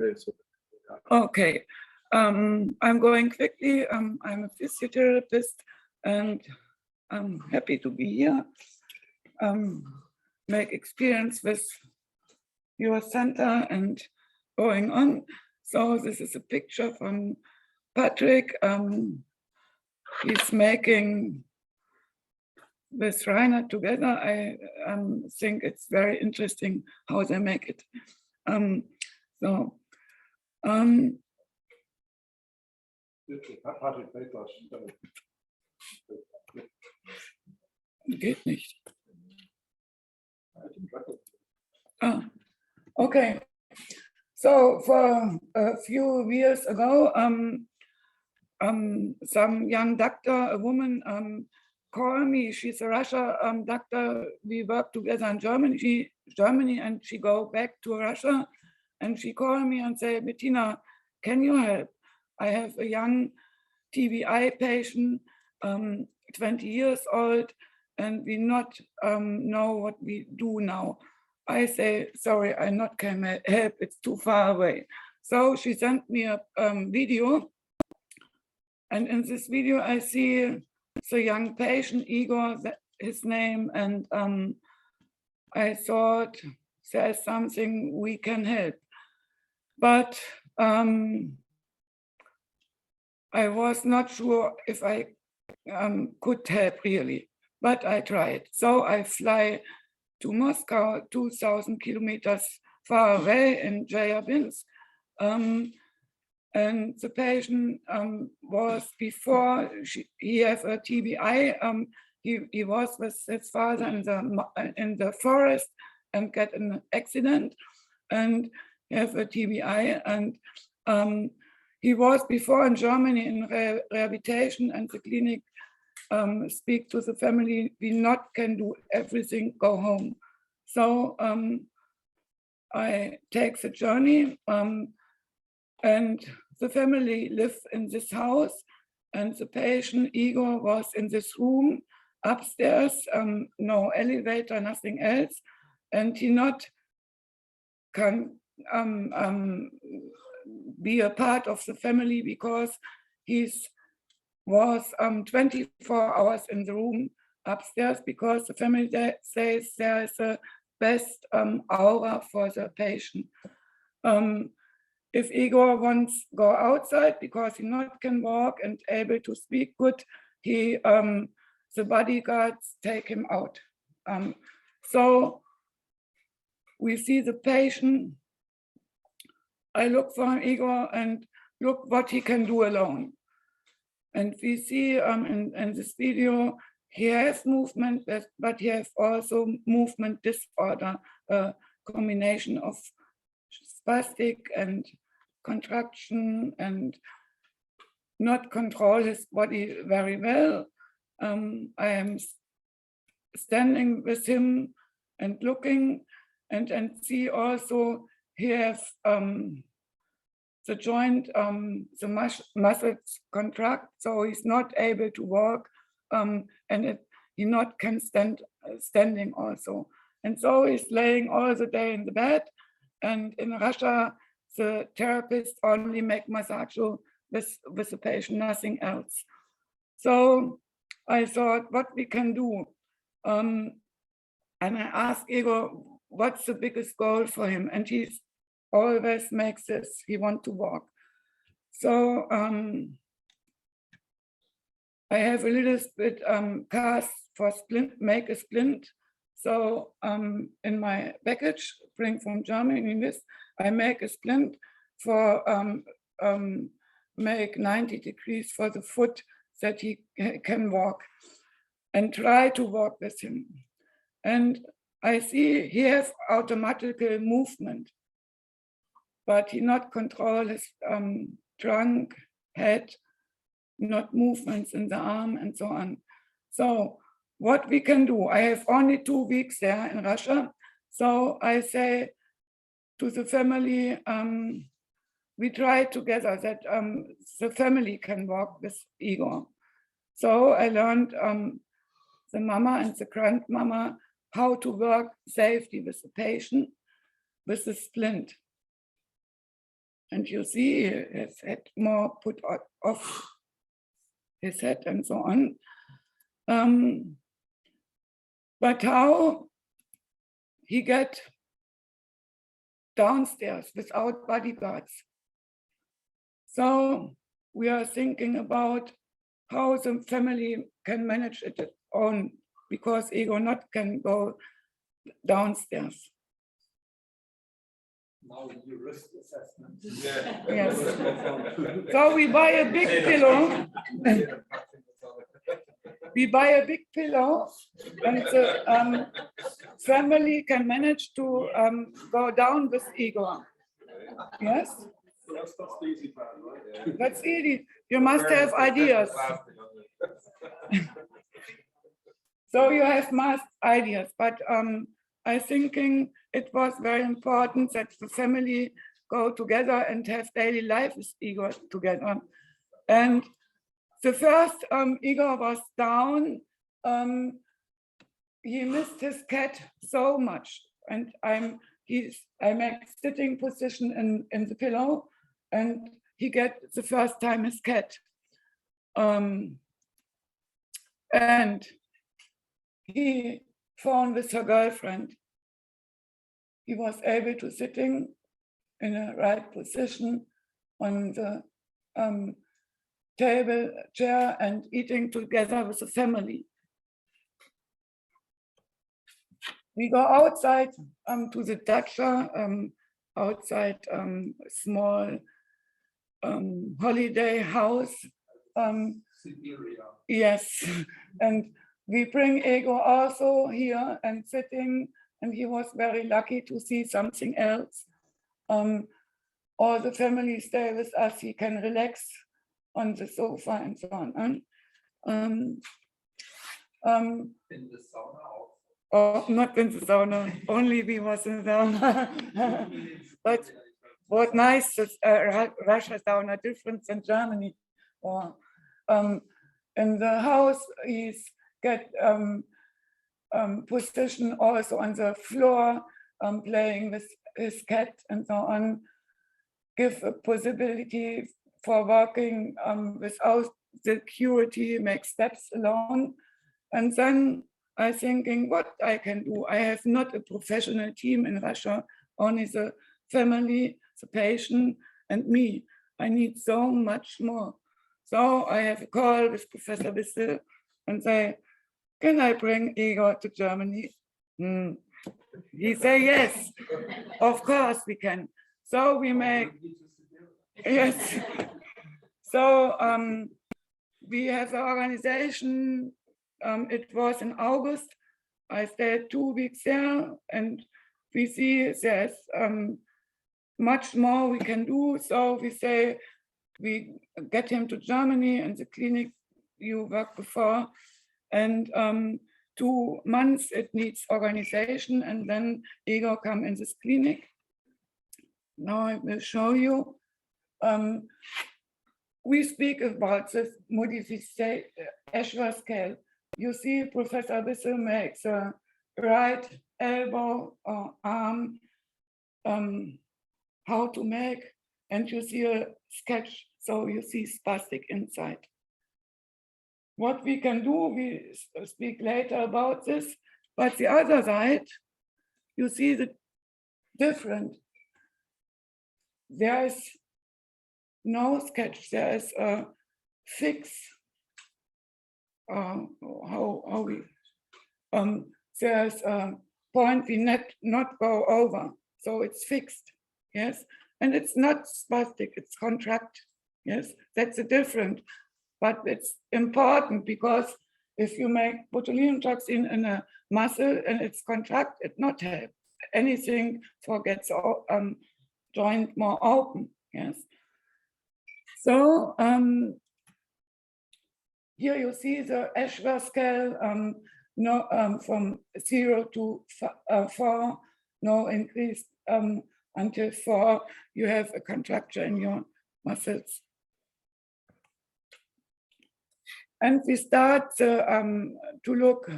Okay, so Okay, I'm going quickly. I'm a physiotherapist and I'm happy to be here. Make experience with your center and going on. So this is a picture from Patrick. He's making with Rainer together. I think it's very interesting how they make it. Geht nicht. Ah, okay. So for a few years ago, some young doctor, a woman, called me. She's a Russia doctor. We work together in Germany, and she go back to Russia, and she called me and say, Bettina, can you help? I have a young TBI patient, 20 years old, and we not know what we do now. I say, sorry, I not can help, it's too far away. So she sent me a video, and in this video I see the young patient, Igor, his name, and I thought there's something we can help. But I was not sure if I could help really, but I tried. So I fly to Moscow, 2,000 kilometers far away in Chelyabinsk. And the patient was before he had a TBI. He was with his father in the forest and get an accident and have a TBI. And he was before in Germany in rehabilitation, and the clinic speak to the family, we not can do everything, go home. So I take the journey, and the family live in this house, and the patient Igor was in this room upstairs, no elevator, nothing else, and he not can be a part of the family because he's was 24 hours in the room upstairs because the family says there is a best aura for the patient. If Igor wants to go outside because he not can walk and able to speak good, he the bodyguards take him out. So we see the patient. I look for Igor and look what he can do alone. And we see in this video, he has movement, but he has also movement disorder, a combination of spastic and contraction and not control his body very well. I am standing with him and looking and see also he has the joint, the muscles contract, so he's not able to walk, and he not can standing also. And so he's laying all the day in the bed, and in Russia, the therapist only make massage with the patient, nothing else. So I thought what we can do. And I asked Igor, what's the biggest goal for him? And he's always makes this, he want to walk. So I have a little bit cast for splint, make a splint. So in my package, bring from Germany this, I make a splint for make 90 degrees for the foot that he can walk and try to walk with him. And I see he has automatic movement, but he not control his trunk, head, not movements in the arm and so on. So what we can do, I have only 2 weeks there in Russia. So I say to the family, we try together that the family can walk with Igor. So I learned the mama and the grandmama how to work safely with the patient with the splint. And you see his head more put off his head and so on. But how he get downstairs without bodyguards? So we are thinking about how the family can manage it own, because ego not can go downstairs. Now you risk assessment. Yes. So we buy a big pillow. We buy a big pillow, and the family can manage to go down with ego. Yes? That's the easy part, right? That's easy. You must have ideas. So you have mass ideas, but I thinking it was very important that the family go together and have daily life with ego together. And the first ego was down. He missed his cat so much, and I make sitting position in the pillow, and he get the first time his cat. And he found with her girlfriend. He was able to sitting in a right position on the table, chair, and eating together with the family. We go outside to the dacha, outside small holiday house. Siberia. Yes, and we bring ego also here and sitting, and he was very lucky to see something else. All the family stay with us, he can relax on the sofa and so on. In the sauna also. Oh, not in the sauna, only we was in the sauna. But what nice is Russia sauna different than Germany. Or in the house, he's get position also on the floor, playing with his cat and so on. Give a possibility for working without security, make steps alone. And then I thinking what I can do. I have not a professional team in Russia, only the family, the patient, and me. I need so much more. So I have a call with Professor Wissel and say, can I bring Igor to Germany? He say yes, of course we can. So we make, yes. So we have an organization. It was in August. I stayed 2 weeks there, and we see there's much more we can do. So we say we get him to Germany and the clinic you worked before, and 2 months it needs organization, and then Igor come in this clinic. Now I will show you. We speak about this modification Ashworth scale. You see Professor Wissel makes a right elbow or arm, how to make, and you see a sketch, so you see spastic inside. What we can do, we speak later about this, but the other side, you see the different. There is no sketch, there is a fix. How we there's a point we not go over, so it's fixed, yes, and it's not spastic, it's contract, yes, that's a different, but it's important because if you make botulinum toxin in a muscle and it's contract, it not help anything for gets joint more open, yes. So here you see the Ashworth scale, from 0 to 4, no increase until 4, you have a contracture in your muscles. And we start to look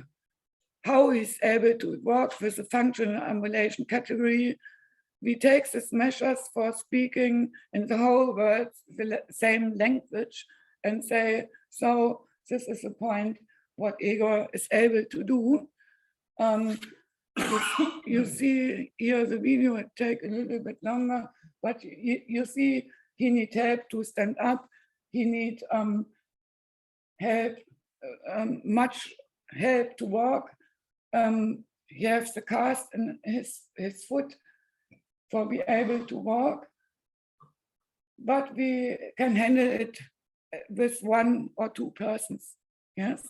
how he's able to work with the functional ambulation category. we take these measures for speaking in the whole world the same language and say, so this is the point what ego is able to do. You see here the video, it take a little bit longer, but you see he need help to stand up. He need help, much help to walk. He has the cast in his foot for be able to walk, but we can handle it with 1 or 2 persons. Yes,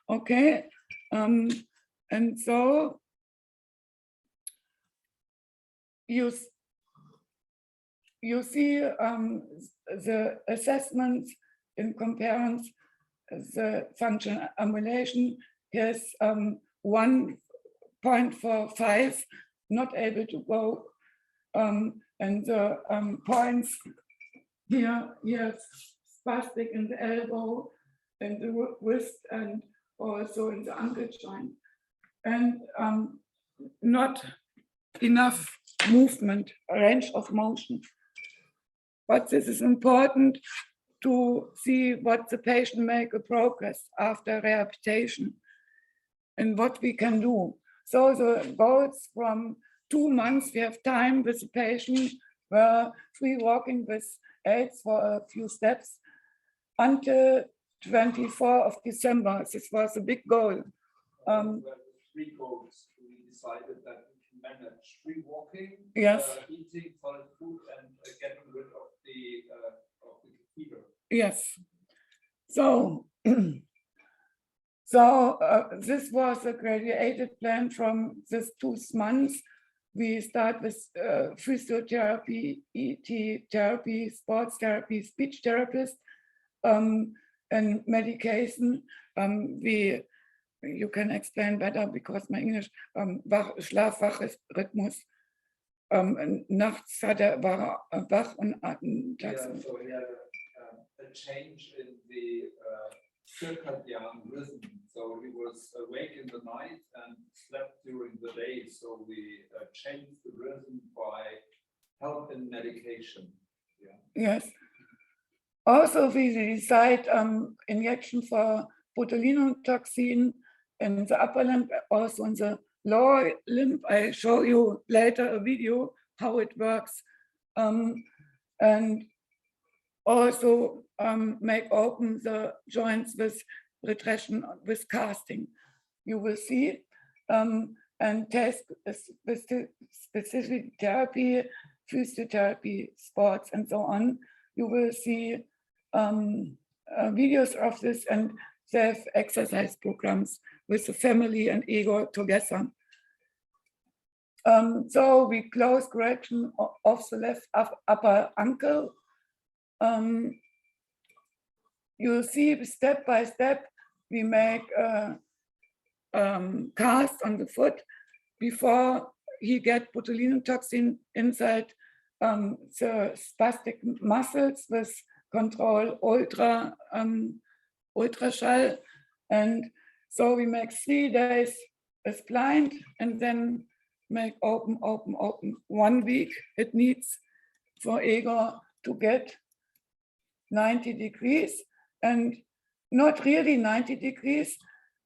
okay, and so you see the assessments in comparison the functional ambulation. Here's 1.45, not able to go, and the points here, spastic in the elbow, in the wrist, and also in the ankle joint, and not enough movement, range of motion. But this is important to see what the patient make a progress after rehabilitation and what we can do. So the goals from 2 months, we have time with the patient where free walking with aids for a few steps until 24 of December. This was a big goal. 3 goals. We decided that we can manage free walking, yes, eating solid food, and getting rid of the catheter. Yes. So, this was a graduated plan from this 2 months. We start with physiotherapy, ET therapy, sports therapy, speech therapist, and medication. You can explain better because my English, Schlafwachrhythmus. Nachts war wach und tags. Yeah, so he had a change in the circadian rhythm. So he was awake in the night and slept during the day. So we changed the rhythm by help in medication. Yeah. Yes. Also, we decide injection for botulinum toxin in the upper limb, also in the lower limb. I show you later a video how it works, and also make open the joints with retrenchment, with casting. You will see, and test specific therapy, physiotherapy, sports, and so on. You will see videos of this and self-exercise programs with the family and ego together. So we close correction of the left upper ankle. You see step by step, we make a cast on the foot before he get botulinum toxin inside the spastic muscles with control ultraschall. And so we make 3 days as blind and then make open. 1 week it needs for ego to get 90 degrees, and not really 90 degrees.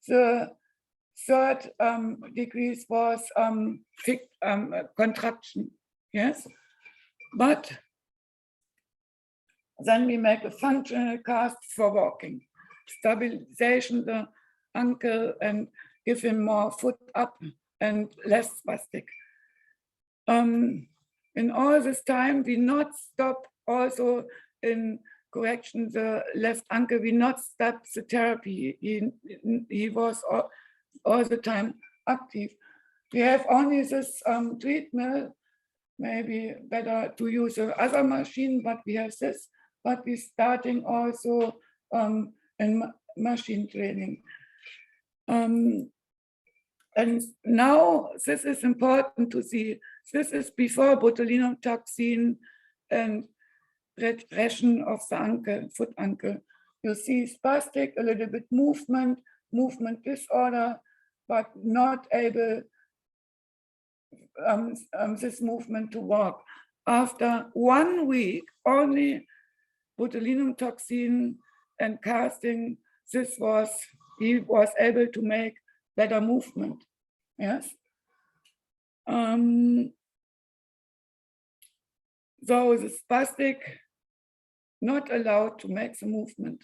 The 3rd degrees was contraction, yes? But then we make a functional cast for walking, stabilization the ankle and give him more foot up and less spastic. In all this time, we not stop also in correction the left ankle, we not stop the therapy. He was all the time active. We have only this treadmill, maybe better to use other machine, but we have this, but we're starting also in machine training. And now this is important to see. This is before botulinum toxin and regression of the ankle, foot ankle. You see spastic, a little bit movement disorder, but not able this movement to walk. After 1 week, only botulinum toxin and casting, he was able to make better movement. Yes. So the spastic not allowed to make the movement.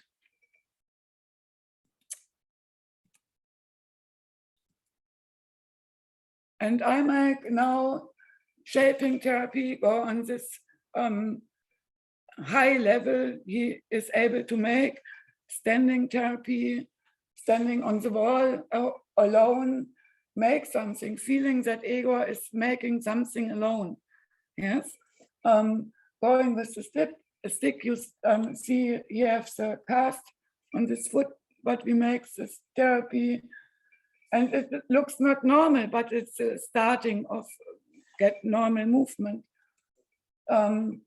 And I make now shaping therapy, go on this high level. He is able to make standing therapy, standing on the wall alone, make something, feeling that Igor is making something alone. Yes. Going with the stick, you see he has the cast on this foot, but we make this therapy. And it looks not normal, but it's a starting of get normal movement. And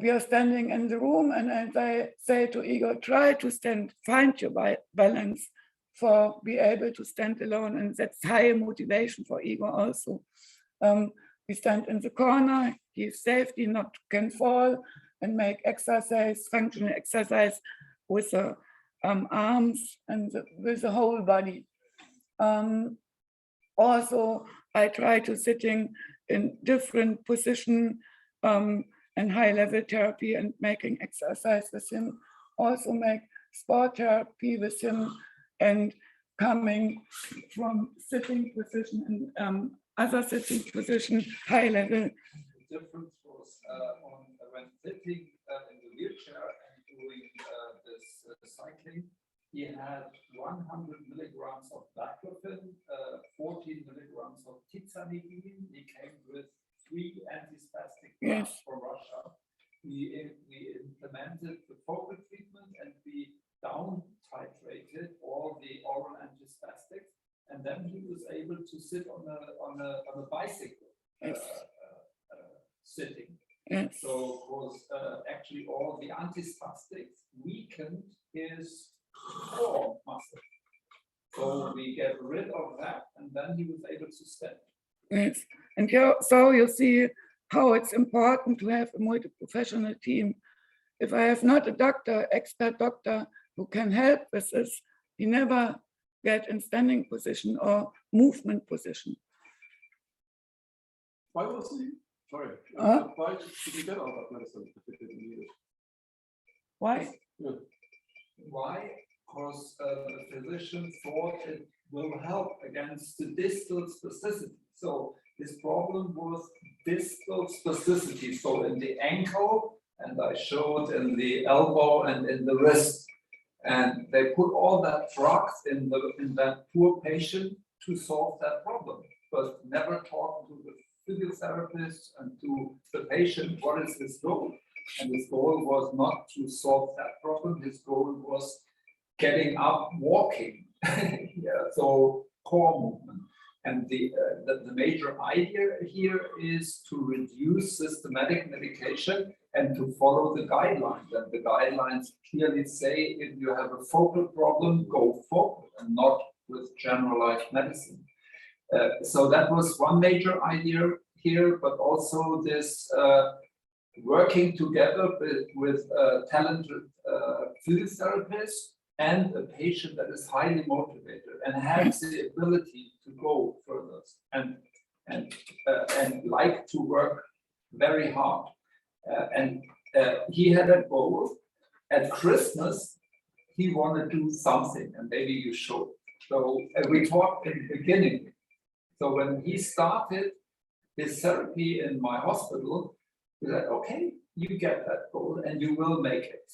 we are standing in the room, and I say to Igor, try to stand, find your balance for be able to stand alone. And that's high motivation for Igor also. We stand in the corner, he is safe, he not can fall, and make exercise, functional exercise with the arms and with the whole body. Also, I try to sitting in different position and high-level therapy and making exercise with him. Also make sport therapy with him and coming from sitting position and other sitting position, high-level. The difference was when sitting in the wheelchair and doing this cycling, he had 100 milligrams of baclofen, 14 milligrams of tizanidine. He came with 3 antispastic drugs from Russia. We implemented the focal treatment and we down titrated all the oral antispastic, and then he was able to sit on a bicycle sitting. So it was actually all the antispastic weakened his core muscle. So we get rid of that, and then he was able to stand. Yes, and so you see how it's important to have a multi-professional team. If I have not a doctor, expert doctor who can help with this, he never get in standing position or movement position. Why was he? Sorry. Why did he get all that medicine if he didn't need it? Why? Yeah. Why? Because the physician thought it will help against the distal spasticity. So his problem was distal spasticity. So in the ankle, and I showed in the elbow and in the wrist. And they put all that drugs in that poor patient to solve that problem, but never talk to the physiotherapist and to the patient, what is his goal? And his goal was not to solve that problem. His goal was getting up, walking. So core movement. And the major idea here is to reduce systematic medication and to follow the guidelines. And the guidelines clearly say if you have a focal problem, go focal and not with generalized medicine. So that was one major idea here, but also this working together with talented physiotherapists and a patient that is highly motivated and has the ability to go further and like to work very hard. He had a goal. At Christmas, he wanted to do something, and maybe you should. So we talked in the beginning. So when he started his therapy in my hospital, we said, okay, you get that goal and you will make it.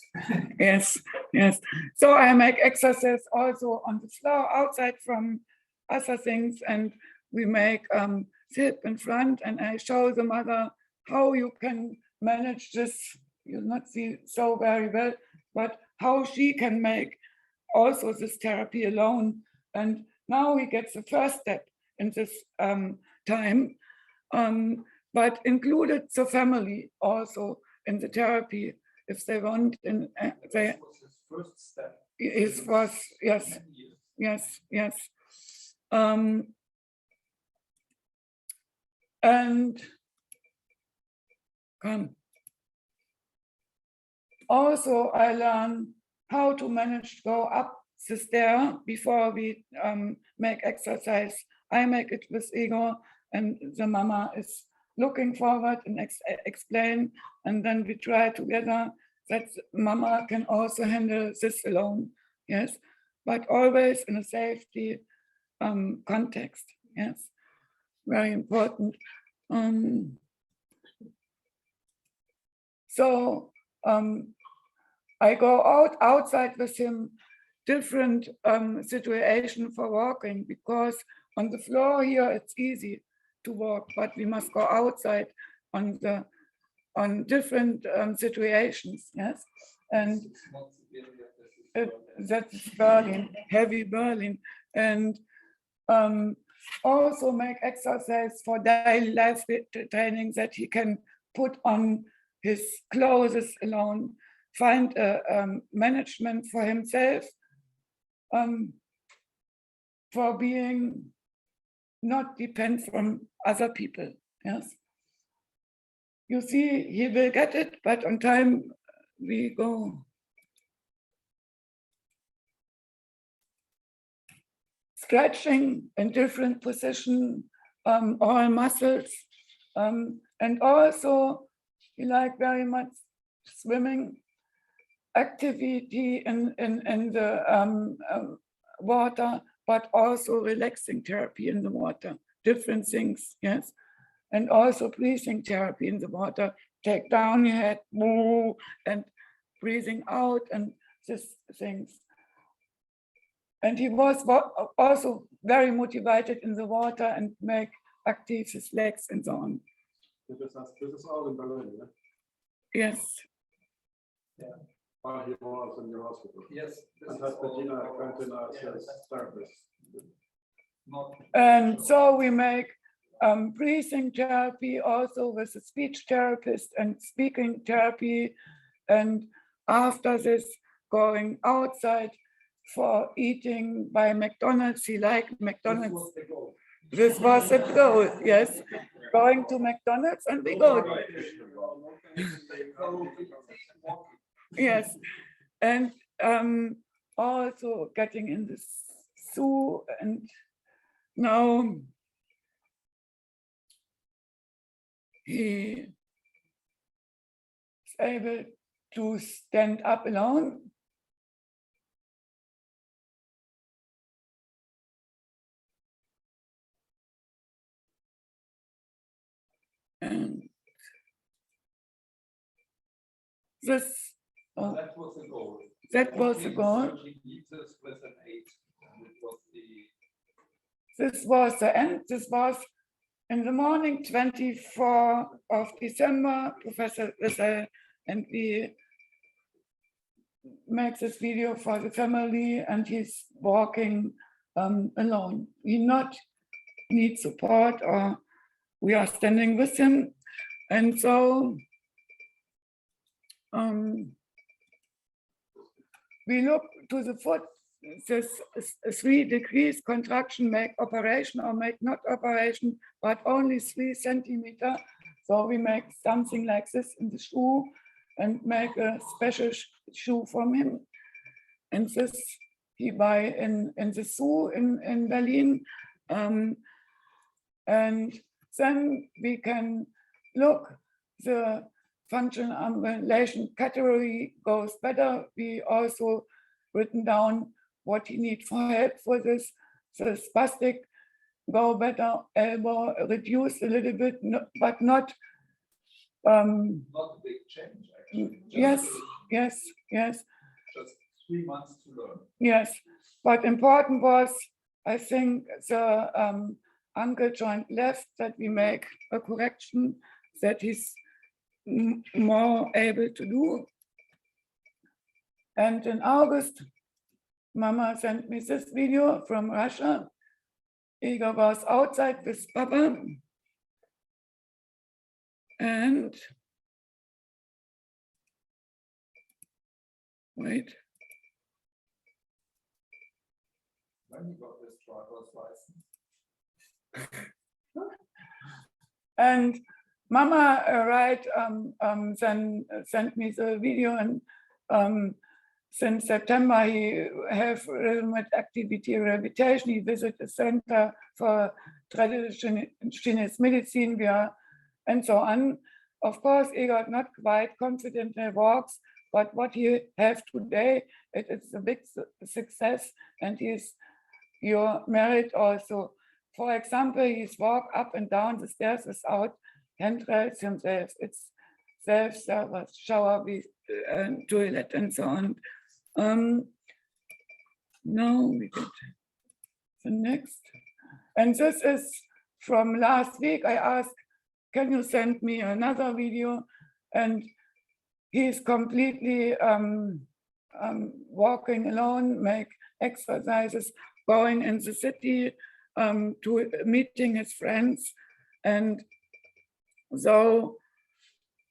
Yes, yes. So I make exercise also on the floor outside from other things, and we make sit in front, and I show the mother how you can manage this. You'll not see so very well, but how she can make also this therapy alone. And now he gets the first step in this time, but included the family also in the therapy if they want. And That was his first step. It was, yes, yes, yes. And also I learned how to manage to go up the stair before we make exercise. I make it with ego, and the mama is looking forward and explain, and then we try together that mama can also handle this alone. Yes, but always in a safety context. Yes, very important. So I go outside with him, different situation for walking, because on the floor here it's easy to walk, but we must go outside on different situations. Yes, and that's Berlin, heavy Berlin, and also make exercise for daily life training, that he can put on his clothes alone, find a management for himself, for being not depend from other people. Yes, you see, he will get it, but on time we go. Stretching in different position, all muscles, and also he like very much swimming activity in the water, but also relaxing therapy in the water, different things, yes. And also breathing therapy in the water, take down your head, move, and breathing out, and these things. And he was also very motivated in the water and make active his legs and so on. This is all in Berlin, yeah? Yes. Yeah. While he was in your hospital. Yes. And has Bettina Quentin as his therapist. And so we make breathing therapy also with a speech therapist and speaking therapy. And after this, going outside for eating by McDonald's. He liked McDonald's. This was the goal, yes. Going to McDonald's and we go. Yes, and also getting in the zoo, and now he is able to stand up alone. And this, that was the goal. That was the goal. 30 meters with an 8. And it was this was the end. This was in the morning, 24th of December, Professor Wissel, and we make this video for the family, and he's walking alone. He not need support, or we are standing with him. And so we look to the foot, this 3 degrees contraction, make operation or make not operation, but only 3 centimeters. So we make something like this in the shoe and make a special shoe from him. And this he buy in the zoo in Berlin. And then we can look, the functional ambulation category goes better. We also written down what he need for help for this. The spastic go better, elbow reduce a little bit, but not a big change, actually. Yes. Just 3 months to learn. Yes, but important was, I think, the ankle joint left, that we make a correction that he's more able to do. And in August, Mama sent me this video from Russia. Igor was outside with Papa. And wait. When he got his driver's license. And Mama sent me the video, and since September he have with activity rehabilitation. He visited the Center for Traditional Chinese Medicine, and so on. Of course, Igor not quite confident in walks, but what he has today, it is a big success, and you're married also. For example, he's walk up and down the stairs without handrails himself. It's self-service, shower, and toilet, and so on. Now we get the next. And this is from last week. I asked, can you send me another video? And he's completely walking alone, make exercises, going in the city, to meeting his friends. And so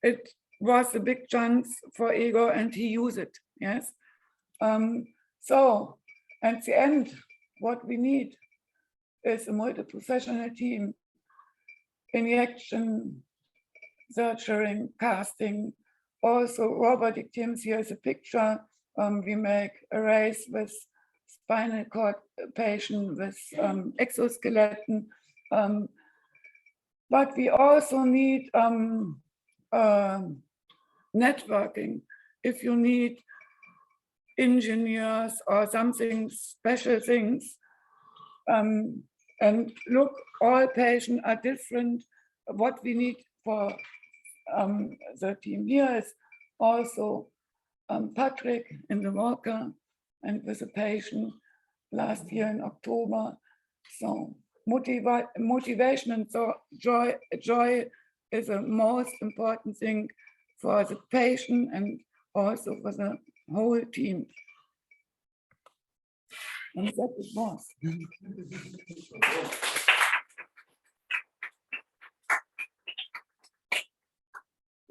it was a big chance for Igor, and he used it, yes. So at the end, what we need is a multi-professional team, injection, surgery, casting, also robotic teams. Here's a picture. We make arrays with spinal cord patient with exoskeleton, but we also need networking. If you need engineers or something special things, and look, all patients are different. What we need for the team here is also Patrick in the walker, and with a patient last year in October. So motivation and so joy is the most important thing for the patient and also for the whole team. And that it was.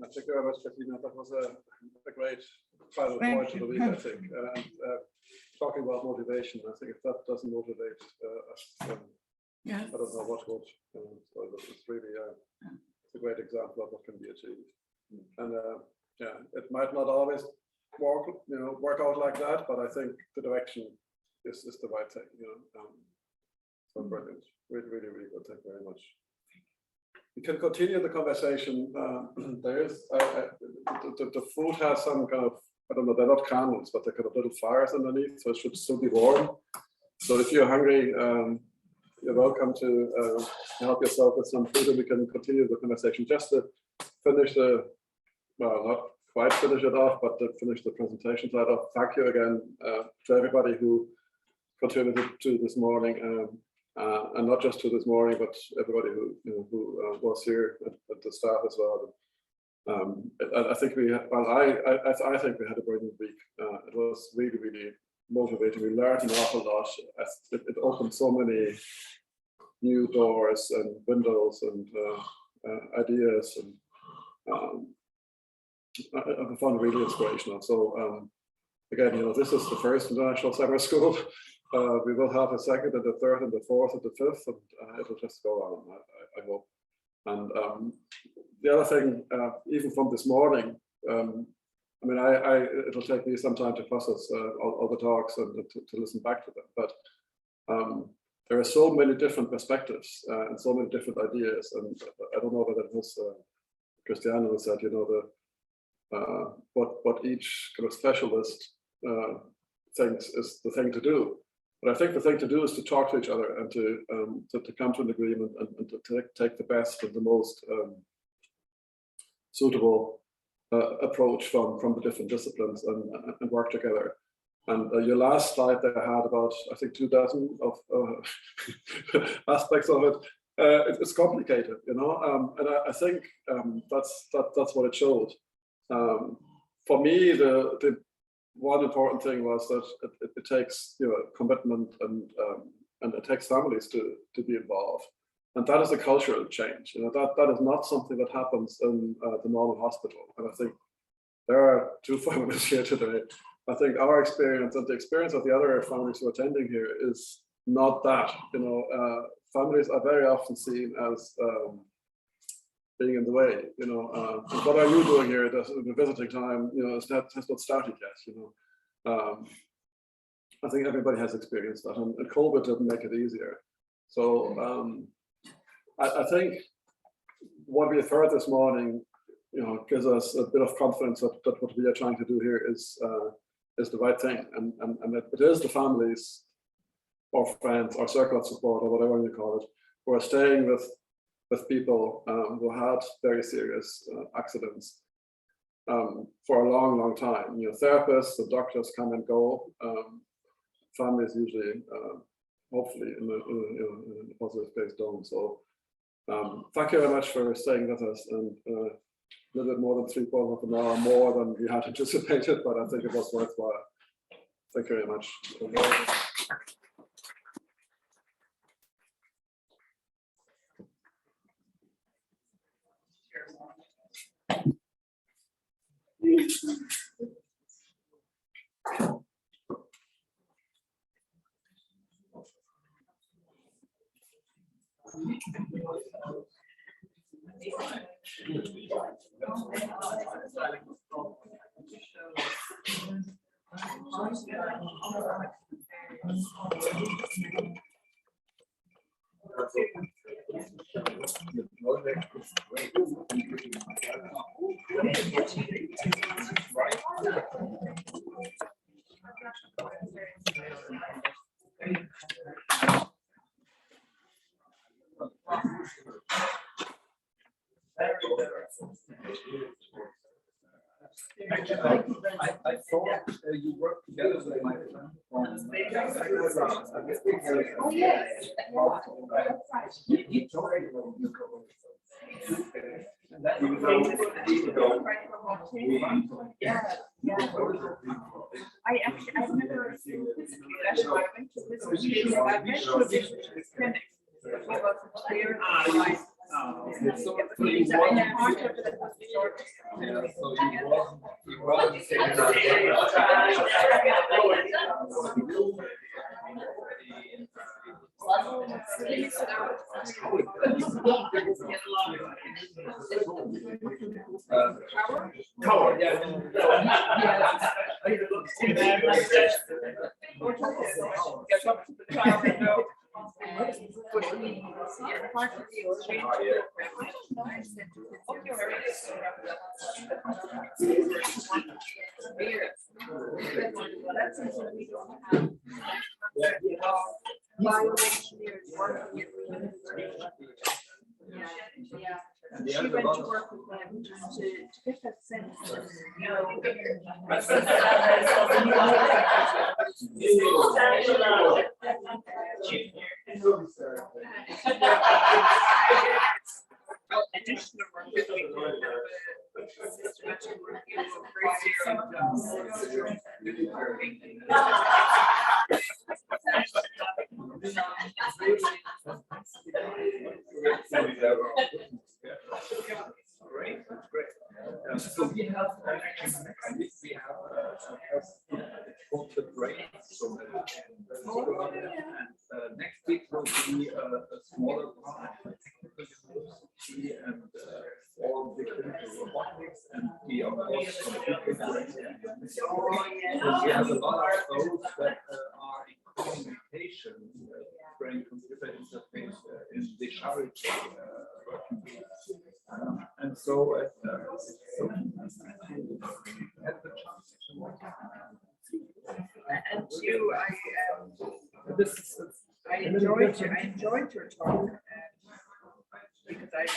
Thank you very much, Bettina. That was a great final point to the week, I think. And talking about motivation, I think if that doesn't motivate us, Yes. I don't know what would. So it's really it's a great example of what can be achieved. And yeah, it might not always work out like that, but I think the direction is the right thing. So brilliant, really good. Thank you very much. We can continue the conversation. There is the food has some kind of, I don't know, they're not candles, but they're kind of little fires underneath, so it should still be warm. So if you're hungry, you're welcome to help yourself with some food, and we can continue the conversation. Just to finish not quite finish it off, but to finish the presentation side off. Thank you again to everybody who contributed to this morning. And not just to this morning, but everybody who was here at the staff as well. I think we had, I think we had a brilliant week. It was really motivating. We learned an awful lot. It opened so many new doors and windows and ideas, and I found it really inspirational. So again, this is the first international summer school. We will have a second and a third and a fourth and the fifth, and it'll just go on, I hope. And the other thing, even from this morning, I mean, it'll take me some time to process all the talks and to listen back to them, but there are so many different perspectives and so many different ideas, and I don't know whether it was Christiane who said, what each kind of specialist thinks is the thing to do. But I think the thing to do is to talk to each other and to come to an agreement and to take the best and the most suitable approach from the different disciplines and work together. And your last slide there had about, I think, 2 dozen of aspects of it. It's complicated, and I think that's what it showed. For me, the one important thing was that it takes commitment and it takes families to be involved, and that is a cultural change. That is not something that happens in the normal hospital. And I think there are 2 families here today. I think our experience and the experience of the other families who are attending here is not that. Families are very often seen as being in the way, you know. What are you doing here? The visiting time, you know, has not started yet, you know. I think everybody has experienced that, and COVID didn't make it easier. So I think what we have heard this morning, you know, gives us a bit of confidence that what we are trying to do here is the right thing, and that it is the families or friends or circle of support or whatever you call it, who are staying with people who had very serious accidents for a long time. You know, therapists and doctors come and go. Families usually, hopefully, in a positive space don't. So, thank you very much for staying with us, and a little bit more than 3/4 of an hour more than we had anticipated, but I think it was worthwhile. Thank you very much. I thought you worked together with my friend from Oh, yes. he told me I never seen this. I went to visit. I went to visit his clinic. He wasn't clear. So he Tower, yeah. Get up to the tower and go. Part of the exchange program. I said to him, "Oh, you're very that's something we don't have. Bioengineers working yeah. She went to work with them to get that sense of, you know, additional work that we can have systematic work Great, great. So we have actually we have called the brain. So and next week will be a smaller part of technical university and all the clinical robotics and the of course computer brain. So we have a lot of those that are in communication brain computer interface in the charity working group. And so at the chance and you, I enjoyed your talk because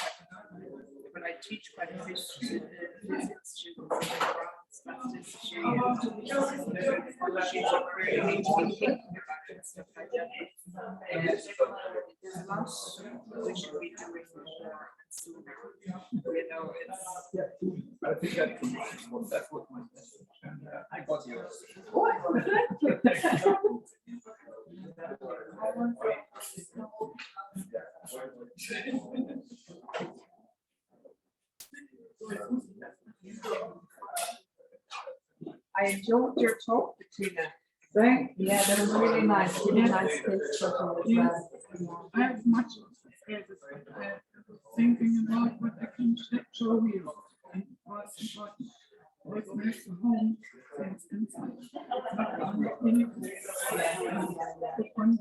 when I teach quite a bit to the physics students and she's really thinking about it, stuff like that. And there's a lot we should be doing more sooner. You know, it's. I think that combines that was my message. And I got yours. I enjoyed your talk, Bettina. Right? Yeah, that was really nice. Really nice case study as well. I have much thinking about what I can show you. And what's important was nice to home things inside. But on the clinic, the one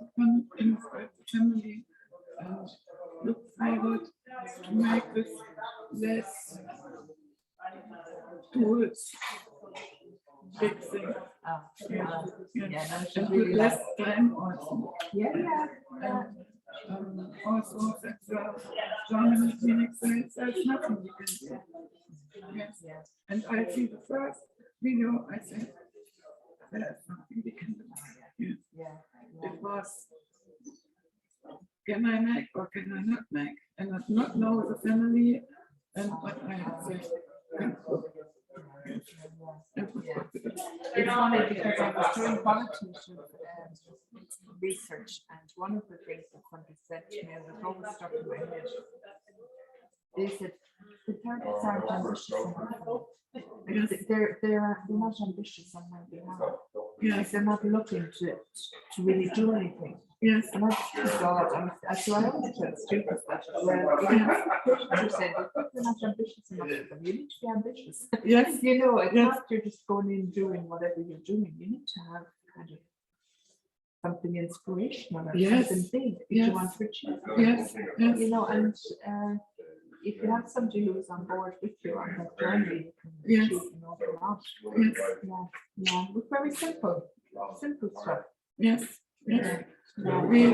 inside the family and look forward to make this less tools, big thing. And with less time also. Also, that the German clinic says there's nothing we can do. Yes. And I see the first video, I think there's something we can do. Yes. It was, can I make or can I not make? And I not know the family and what I say. It's funny because I was doing qualitative research, and one of the things that somebody said to me that always stuck in my head, they said the therapists aren't ambitious enough. They're not ambitious on my behalf. Yes. They're not looking to really do anything. Yes. And I just thought, so I always felt stupid, but you said, if you're not ambitious enough, you need to be ambitious. Yes. You know, it's Yes. not you're just going in doing whatever you're doing. You need to have kind of something inspirational or Yes. something big that Yes. you want to achieve. Yes. Yes. You know, and if you have somebody who is on board with you on that journey, you can Yes. achieve an awful lot. Yes. Yeah, with very simple stuff. Yes. Yes. Yeah. We